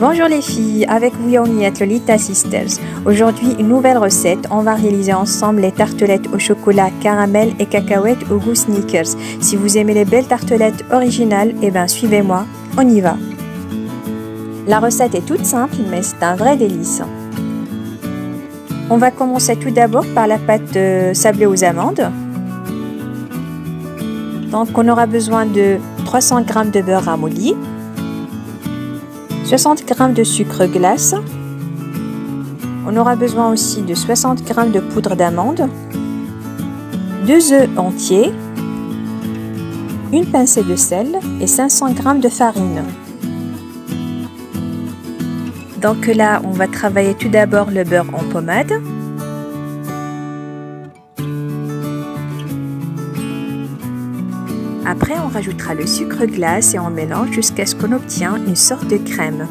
Bonjour les filles, avec vous Yomi et Lolita Sisters. Aujourd'hui une nouvelle recette, on va réaliser ensemble les tartelettes au chocolat, caramel et cacahuètes au goût Snickers. Si vous aimez les belles tartelettes originales, eh ben suivez-moi, on y va. La recette est toute simple mais c'est un vrai délice. On va commencer tout d'abord par la pâte sablée aux amandes. Donc on aura besoin de 300 g de beurre ramolli, 60 g de sucre glace. On aura besoin aussi de 60 g de poudre d'amande, 2 œufs entiers, une pincée de sel et 500 g de farine. Donc là, on va travailler tout d'abord le beurre en pommade. Après, on rajoutera le sucre glace et on mélange jusqu'à ce qu'on obtient une sorte de crème.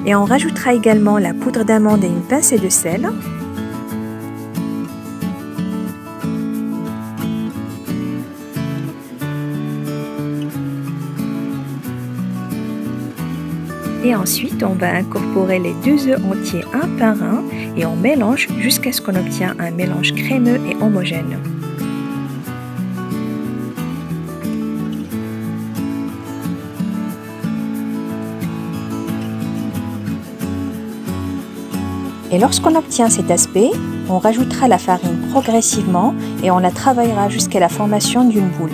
Et on rajoutera également la poudre d'amande et une pincée de sel. Et ensuite, on va incorporer les 2 œufs entiers un par un et on mélange jusqu'à ce qu'on obtient un mélange crémeux et homogène. Et lorsqu'on obtient cet aspect, on rajoutera la farine progressivement et on la travaillera jusqu'à la formation d'une boule.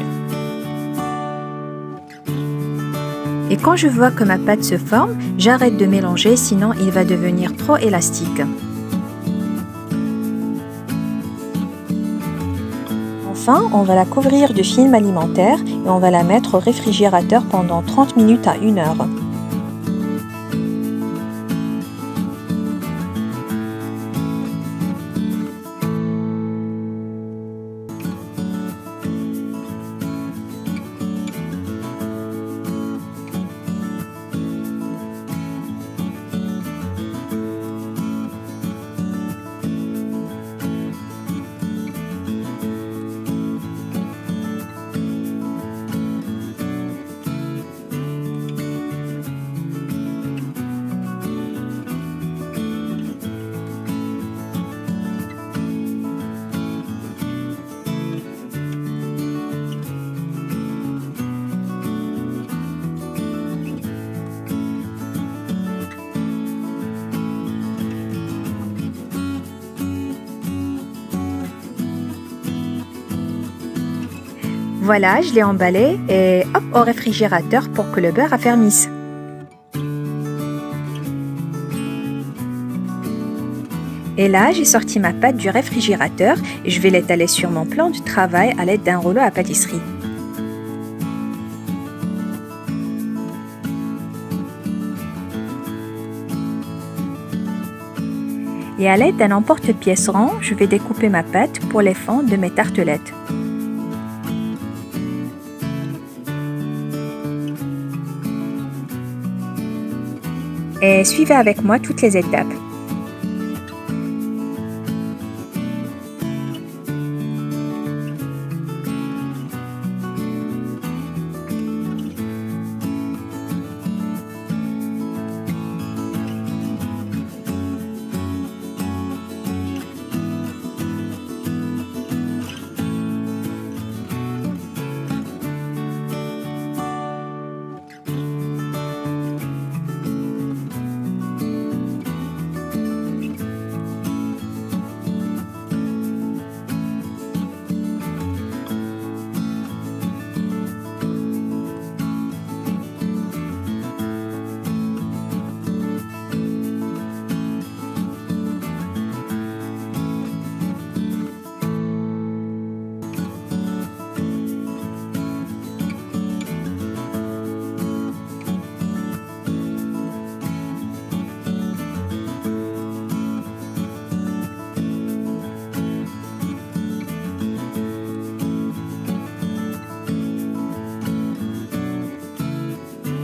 Et quand je vois que ma pâte se forme, j'arrête de mélanger, sinon il va devenir trop élastique. Enfin, on va la couvrir de film alimentaire et on va la mettre au réfrigérateur pendant 30 minutes à 1 heure. Voilà, je l'ai emballé et hop au réfrigérateur pour que le beurre affermisse. Et là, j'ai sorti ma pâte du réfrigérateur et je vais l'étaler sur mon plan de travail à l'aide d'un rouleau à pâtisserie. Et à l'aide d'un emporte-pièce rond, je vais découper ma pâte pour les fentes de mes tartelettes. Et suivez avec moi toutes les étapes.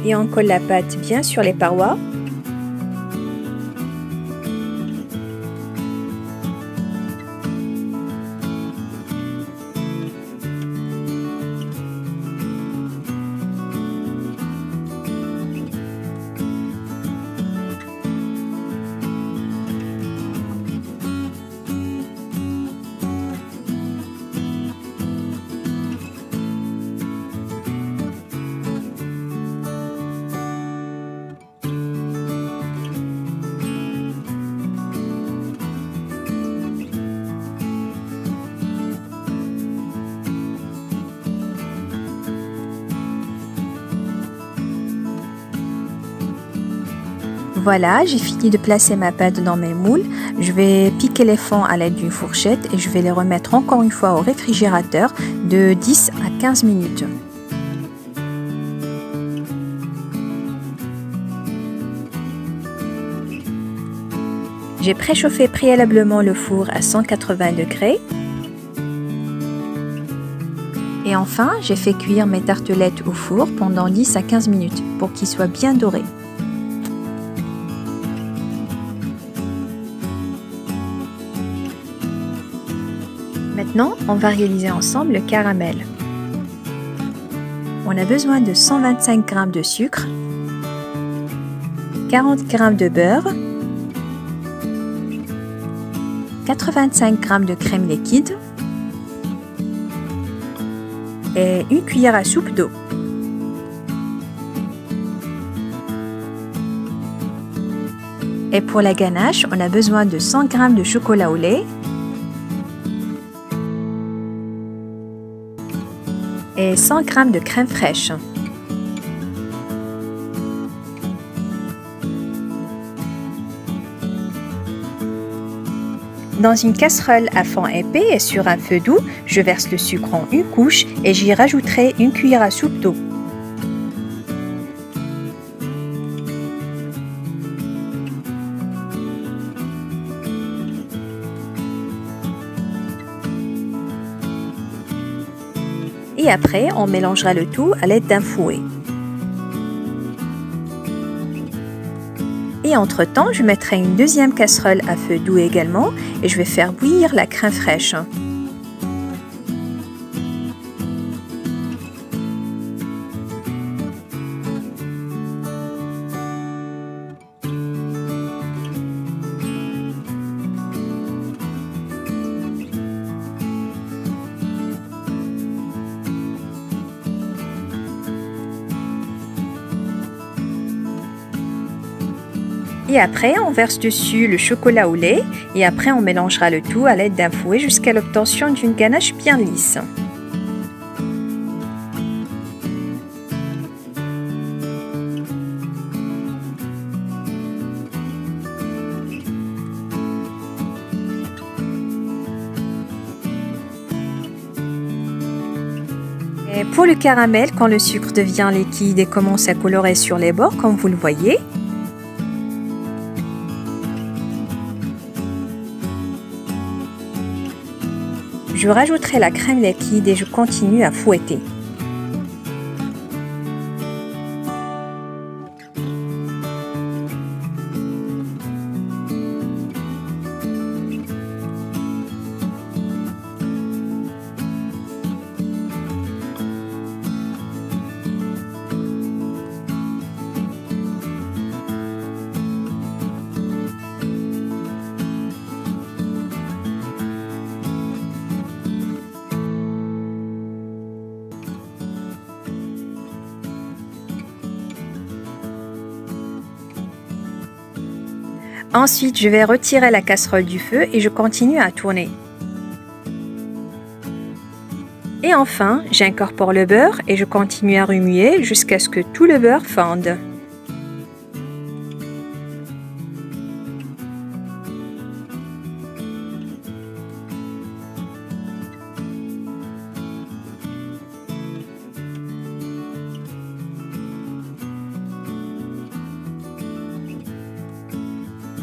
Et on colle la pâte bien sur les parois. Voilà, j'ai fini de placer ma pâte dans mes moules. Je vais piquer les fonds à l'aide d'une fourchette et je vais les remettre encore une fois au réfrigérateur de 10 à 15 minutes. J'ai préchauffé préalablement le four à 180 degrés. Et enfin, j'ai fait cuire mes tartelettes au four pendant 10 à 15 minutes pour qu'ils soient bien dorés. Maintenant, on va réaliser ensemble le caramel. On a besoin de 125 g de sucre, 40 g de beurre, 85 g de crème liquide et une cuillère à soupe d'eau. Et pour la ganache, on a besoin de 100 g de chocolat au lait et 100 g de crème fraîche. Dans une casserole à fond épais et sur un feu doux, je verse le sucre en une couche et j'y rajouterai une cuillère à soupe d'eau. Et après, on mélangera le tout à l'aide d'un fouet. Et entre-temps, je mettrai une deuxième casserole à feu doux également et je vais faire bouillir la crème fraîche. Et après, on verse dessus le chocolat au lait et après on mélangera le tout à l'aide d'un fouet jusqu'à l'obtention d'une ganache bien lisse. Et pour le caramel, quand le sucre devient liquide et commence à colorer sur les bords, comme vous le voyez, je rajouterai la crème liquide et je continue à fouetter. Ensuite, je vais retirer la casserole du feu et je continue à tourner. Et enfin, j'incorpore le beurre et je continue à remuer jusqu'à ce que tout le beurre fonde.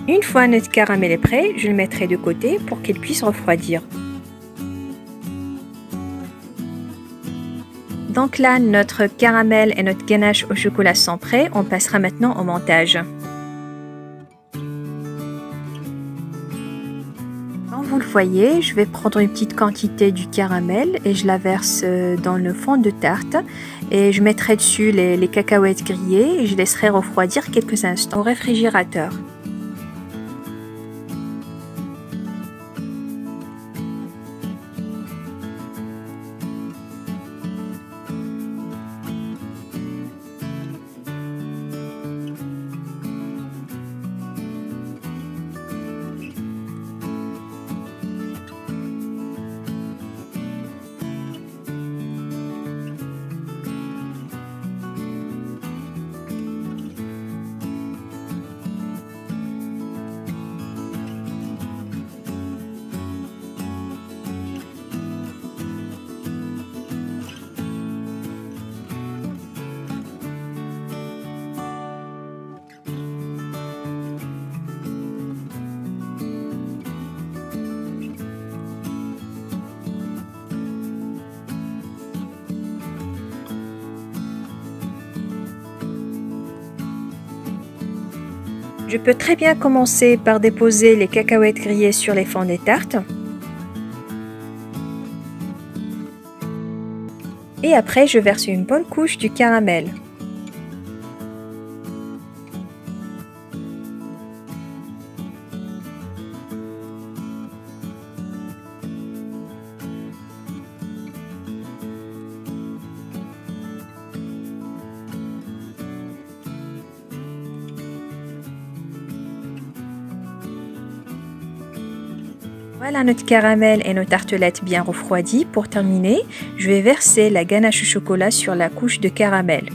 Une fois notre caramel est prêt, je le mettrai de côté pour qu'il puisse refroidir. Donc là, notre caramel et notre ganache au chocolat sont prêts. On passera maintenant au montage. Comme vous le voyez, je vais prendre une petite quantité du caramel et je la verse dans le fond de tarte. Et je mettrai dessus les cacahuètes grillées et je laisserai refroidir quelques instants au réfrigérateur. Je peux très bien commencer par déposer les cacahuètes grillées sur les fonds des tartes. Et après, je verse une bonne couche du caramel. Voilà notre caramel et nos tartelettes bien refroidies. Pour terminer, je vais verser la ganache au chocolat sur la couche de caramel.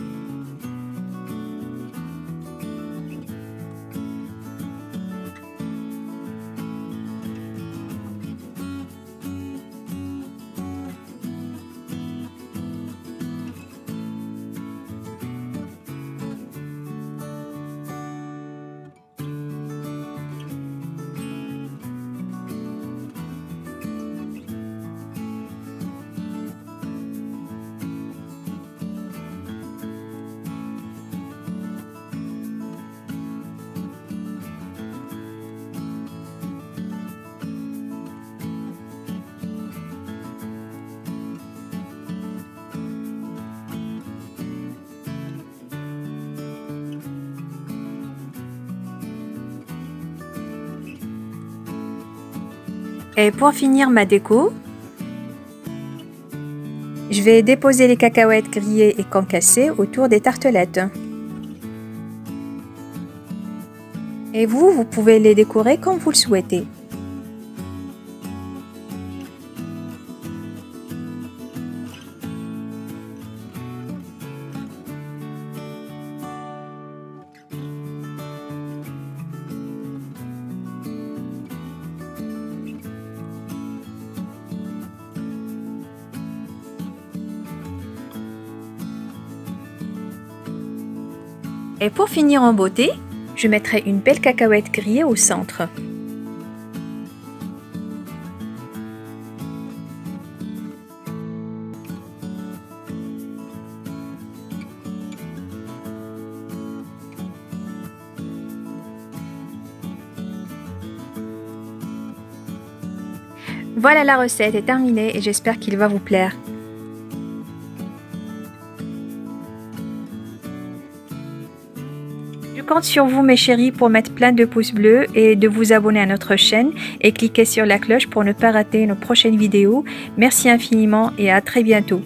Et pour finir ma déco, je vais déposer les cacahuètes grillées et concassées autour des tartelettes. Et vous pouvez les décorer comme vous le souhaitez. Et pour finir en beauté, je mettrai une belle cacahuète grillée au centre. Voilà, la recette est terminée et j'espère qu'il va vous plaire. Je compte sur vous mes chéris pour mettre plein de pouces bleus et de vous abonner à notre chaîne et cliquer sur la cloche pour ne pas rater nos prochaines vidéos. Merci infiniment et à très bientôt.